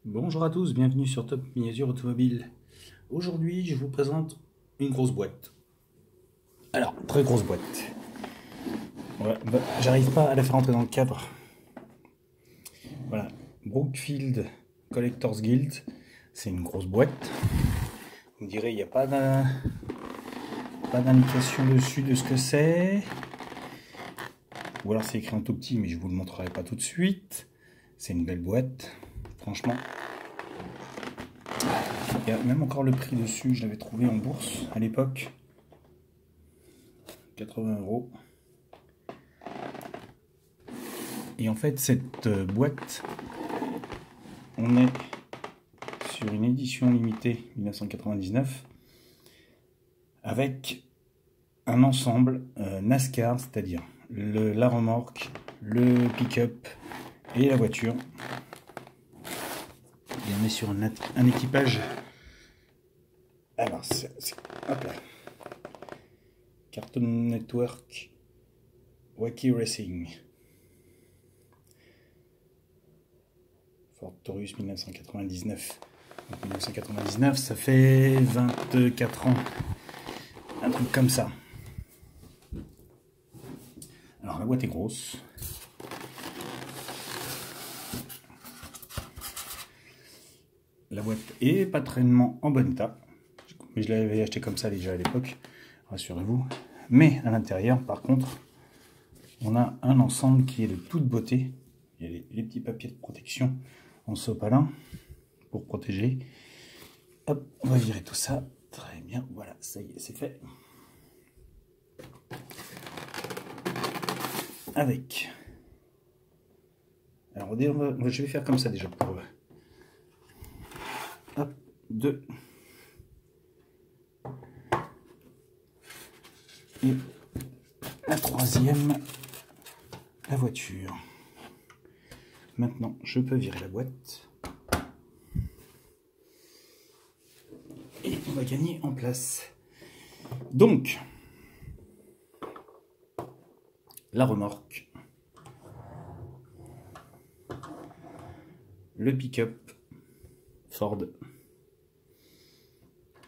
Bonjour à tous, bienvenue sur Top Miniature Automobile. Aujourd'hui, je vous présente une grosse boîte. Alors, très grosse boîte. Ouais, j'arrive pas à la faire entrer dans le cadre. Voilà, Brookfield Collectors Guild, c'est une grosse boîte. Vous me direz, il n'y a pas d'indication dessus de ce que c'est. Ou alors c'est écrit en tout petit, mais je vous le montrerai pas tout de suite. C'est une belle boîte, franchement. Il y a même encore le prix dessus, je l'avais trouvé en bourse à l'époque. 80 €. Et en fait, cette boîte, on est sur une édition limitée 1999 avec un ensemble NASCAR, c'est-à-dire la remorque, le pick-up et la voiture. Et on est sur un équipage. Alors, hop là. Cartoon Network Wacky Racing. Ford Taurus 1999. Donc 1999, ça fait 24 ans. Un truc comme ça. Alors la boîte est grosse. La boîte est pas tellement en bon état. Mais je l'avais acheté comme ça déjà à l'époque, rassurez-vous. Mais à l'intérieur, par contre, on a un ensemble qui est de toute beauté. Il y a les petits papiers de protection en sopalin pour protéger. Hop, on va virer tout ça. Très bien, voilà, ça y est, c'est fait. Avec. Alors, je vais faire comme ça déjà pour. Hop, 2. Et la troisième, la voiture. Maintenant, je peux virer la boîte. Et on va gagner en place. Donc, la remorque, le pick-up Ford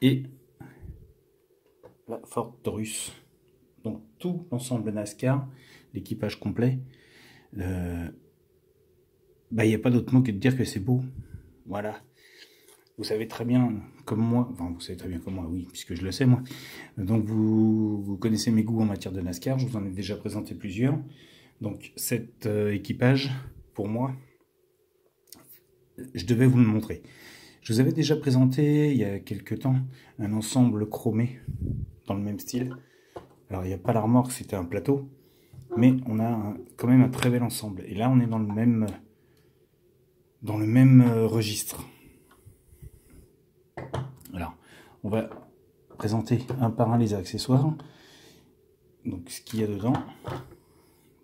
et la Ford Taurus. Donc tout l'ensemble NASCAR, l'équipage complet. Il n'y a pas d'autre mot que de dire que c'est beau. Voilà. Vous savez très bien comme moi, enfin vous savez très bien comme moi, oui, puisque je le sais moi. Donc vous connaissez mes goûts en matière de NASCAR, je vous en ai déjà présenté plusieurs. Donc cet équipage, pour moi, je devais vous le montrer. Je vous avais déjà présenté il y a quelques temps un ensemble chromé dans le même style. Alors il n'y a pas la remorque, c'était un plateau, mais on a quand même un très bel ensemble. Et là on est dans le même registre. Alors on va présenter un par un les accessoires. Donc ce qu'il y a dedans.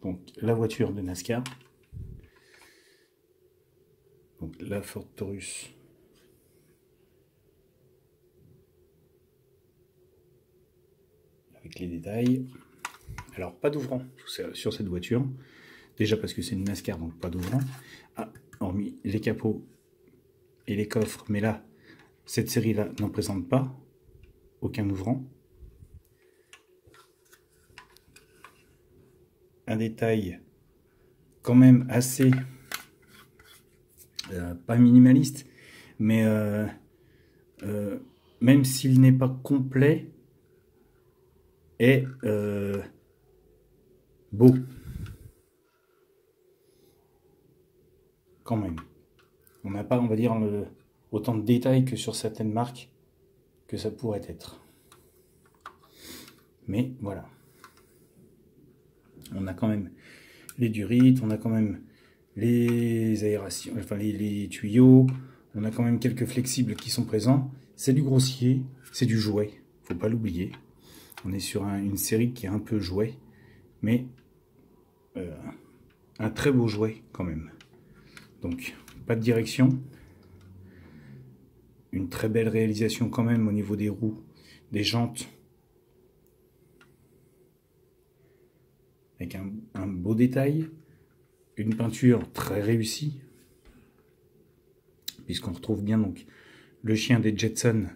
Donc la voiture de NASCAR. Donc la Ford Taurus. Avec les détails. Alors pas d'ouvrant sur cette voiture. Déjà parce que c'est une NASCAR, donc pas d'ouvrant. Ah, hormis les capots et les coffres, mais là, cette série-là n'en présente pas. Aucun ouvrant. Un détail quand même assez, pas minimaliste, mais même s'il n'est pas complet, est beau. Quand même. On n'a pas, on va dire, autant de détails que sur certaines marques que ça pourrait être. Mais voilà. On a quand même les durites, on a quand même les aérations, enfin les tuyaux, on a quand même quelques flexibles qui sont présents. C'est du grossier, c'est du jouet, faut pas l'oublier. On est sur une série qui est un peu jouet, mais un très beau jouet quand même. Donc, pas de direction. Une très belle réalisation quand même au niveau des roues, des jantes. Avec un beau détail. Une peinture très réussie. puisqu'on retrouve bien donc le chien des Jetsons,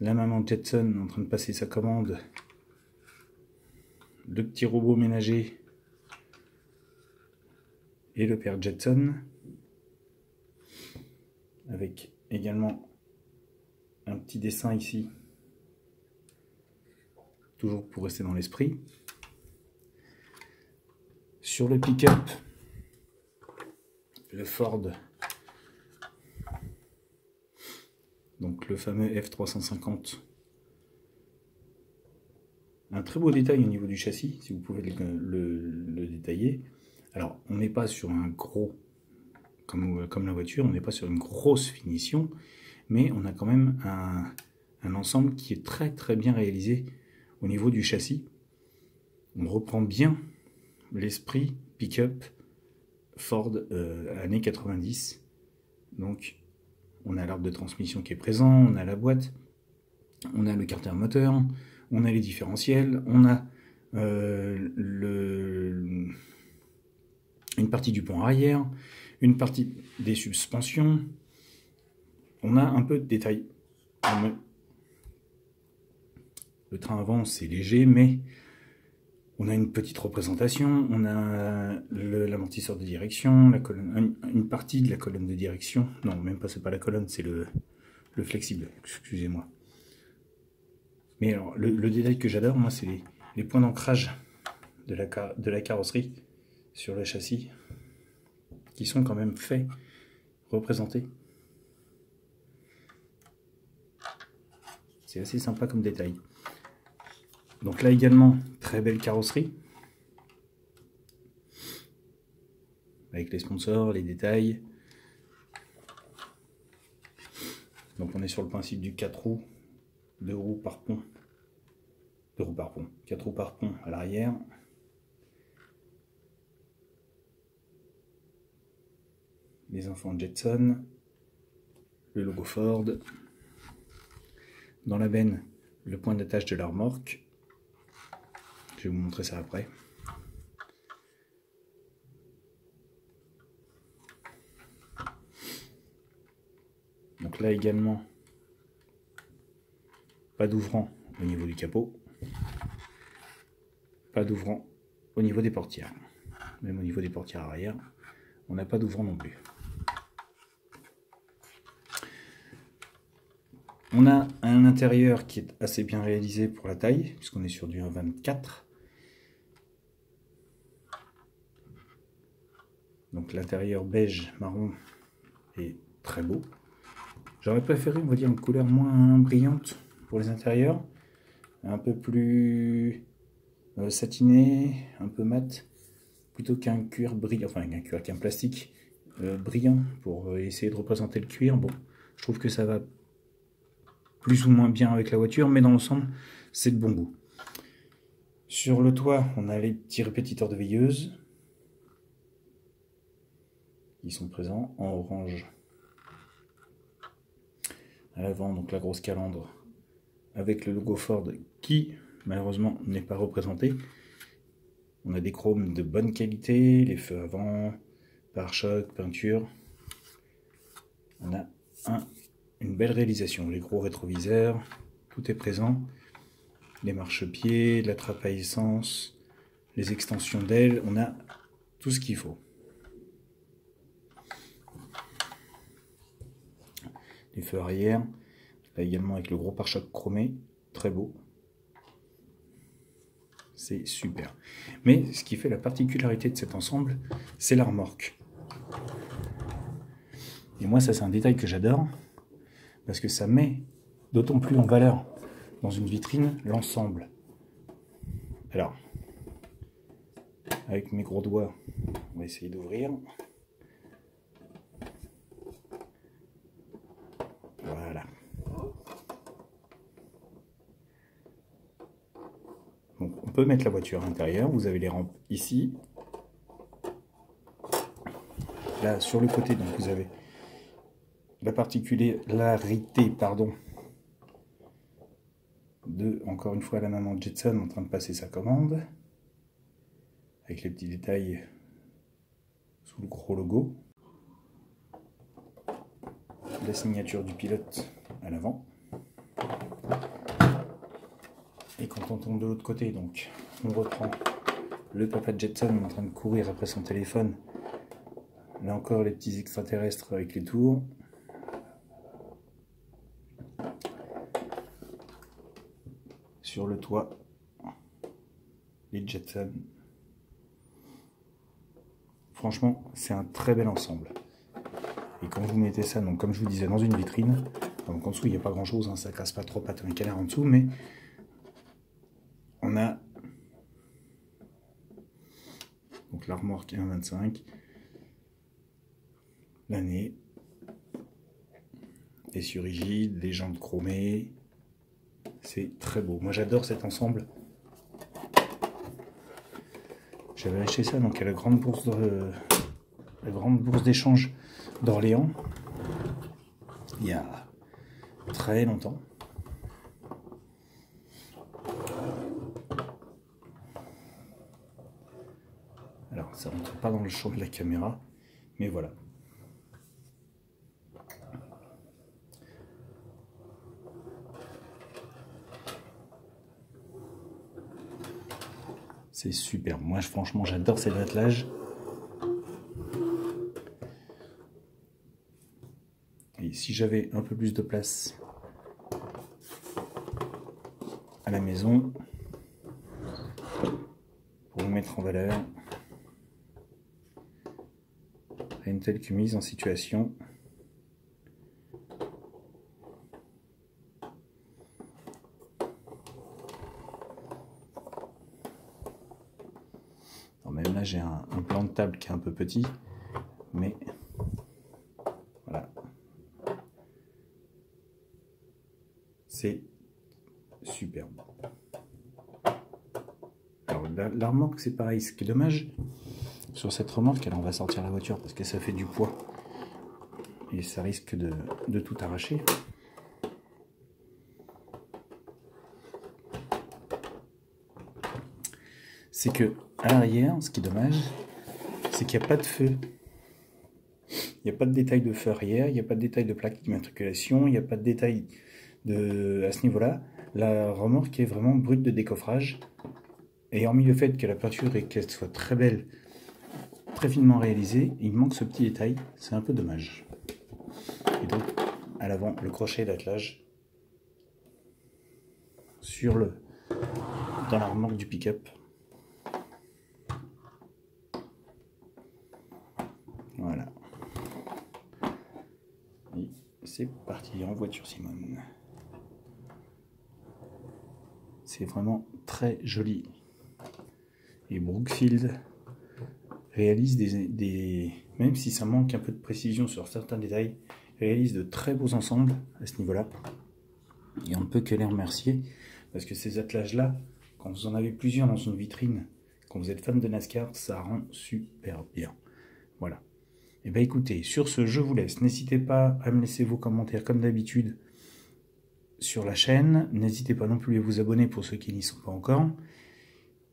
la maman Jetson en train de passer sa commande, le petit robot ménager et le père Jetson, avec également un petit dessin ici, toujours pour rester dans l'esprit. Sur le pick-up, le Ford, donc le fameux F350. Un très beau détail au niveau du châssis, si vous pouvez le détailler. Alors, on n'est pas sur un gros, comme la voiture, on n'est pas sur une grosse finition, mais on a quand même un ensemble qui est très très bien réalisé au niveau du châssis. On reprend bien l'esprit pick-up Ford années 90. Donc, on a l'arbre de transmission qui est présent, on a la boîte, on a le carter moteur, on a les différentiels, on a une partie du pont arrière, une partie des suspensions. On a un peu de détails. Le train avant, c'est léger, mais on a une petite représentation. On a l'amortisseur de direction, la colonne, une partie de la colonne de direction. Non, même pas, c'est pas la colonne, c'est le flexible. Excusez-moi. Mais alors, le détail que j'adore, moi, c'est les points d'ancrage de la carrosserie sur le châssis, qui sont quand même faits, représentés. C'est assez sympa comme détail. Donc là également, très belle carrosserie. Avec les sponsors, les détails. Donc on est sur le principe du 4 roues, 2 roues par pont. 2 roues par pont, 4 roues par pont à l'arrière. Les enfants Jetson. Le logo Ford. Dans la benne, le point d'attache de la remorque. Je vais vous montrer ça après. Donc là également, pas d'ouvrant au niveau du capot. Pas d'ouvrant au niveau des portières. Même au niveau des portières arrière, on n'a pas d'ouvrant non plus. On a un intérieur qui est assez bien réalisé pour la taille, puisqu'on est sur du 1,24. Donc l'intérieur beige marron est très beau. J'aurais préféré, on va dire, une couleur moins brillante pour les intérieurs, un peu plus satiné, un peu mat, plutôt qu'un cuir brillant, enfin qu'un plastique brillant pour essayer de représenter le cuir. Bon, je trouve que ça va plus ou moins bien avec la voiture, mais dans l'ensemble, c'est de bon goût. Sur le toit, on a les petits répétiteurs de veilleuse qui sont présents en orange. À l'avant, donc la grosse calandre avec le logo Ford qui, malheureusement, n'est pas représenté. On a des chromes de bonne qualité, les feux avant, pare-choc, peinture. On a une belle réalisation, les gros rétroviseurs, tout est présent. Les marchepieds, la trappe à essence, les extensions d'ailes, on a tout ce qu'il faut. Les feux arrière, là également avec le gros pare-choc chromé, très beau. C'est super. Mais ce qui fait la particularité de cet ensemble, c'est la remorque. Et moi, ça c'est un détail que j'adore, parce que ça met d'autant plus en valeur dans une vitrine l'ensemble. Alors, avec mes gros doigts, on va essayer d'ouvrir. Voilà. Donc, on peut mettre la voiture à l'intérieur. Vous avez les rampes ici. Là, sur le côté, donc vous avez la particularité, de, encore une fois, la maman Jetson en train de passer sa commande, avec les petits détails sous le gros logo. la signature du pilote à l'avant. Et quand on tombe de l'autre côté, donc on reprend le papa Jetson en train de courir après son téléphone. Là encore les petits extraterrestres avec les tours. Sur le toit, les Jetson. Franchement, c'est un très bel ensemble. Et quand vous mettez ça, donc comme je vous disais, dans une vitrine, donc en dessous il n'y a pas grand chose, hein, ça casse pas trop patin un canard en dessous, mais on a donc l'armoire qui est 1,25, l'année, les cieux rigides, les jantes chromées, c'est très beau. Moi j'adore cet ensemble. J'avais acheté ça donc à la grande bourse d'échange d'Orléans il y a très longtemps. Alors ça rentre pas dans le champ de la caméra, mais voilà. C'est super. Moi franchement j'adore cet attelage. Et si j'avais un peu plus de place à la maison pour le mettre en valeur, une telle que mise en situation. Alors même là j'ai un plan de table qui est un peu petit, mais voilà. C'est superbe. Alors la remorque c'est pareil, ce qui est dommage sur cette remorque, alors on va sortir la voiture parce que ça fait du poids et ça risque de tout arracher. C'est que à l'arrière, ce qui est dommage, c'est qu'il n'y a pas de feu. Il n'y a pas de détail de feu arrière, il n'y a pas de détail de plaque d'immatriculation, il n'y a pas de détail à ce niveau-là. La remorque est vraiment brute de décoffrage. Et hormis le fait que la peinture et qu'elle soit très belle, très finement réalisée, il manque ce petit détail, c'est un peu dommage. Et donc à l'avant, le crochet d'attelage dans la remorque du pick-up. Voilà. Et c'est parti en voiture Simone. C'est vraiment très joli. Et Brookfield réalise même si ça manque un peu de précision sur certains détails, réalise de très beaux ensembles à ce niveau-là. Et on ne peut que les remercier, parce que ces attelages-là, quand vous en avez plusieurs dans une vitrine, quand vous êtes fan de NASCAR, ça rend super bien. Voilà. Et bien écoutez, sur ce, je vous laisse. N'hésitez pas à me laisser vos commentaires comme d'habitude sur la chaîne. N'hésitez pas non plus à vous abonner pour ceux qui n'y sont pas encore.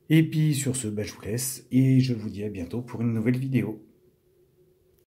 Et puis sur ce, je vous laisse et je vous dis à bientôt pour une nouvelle vidéo.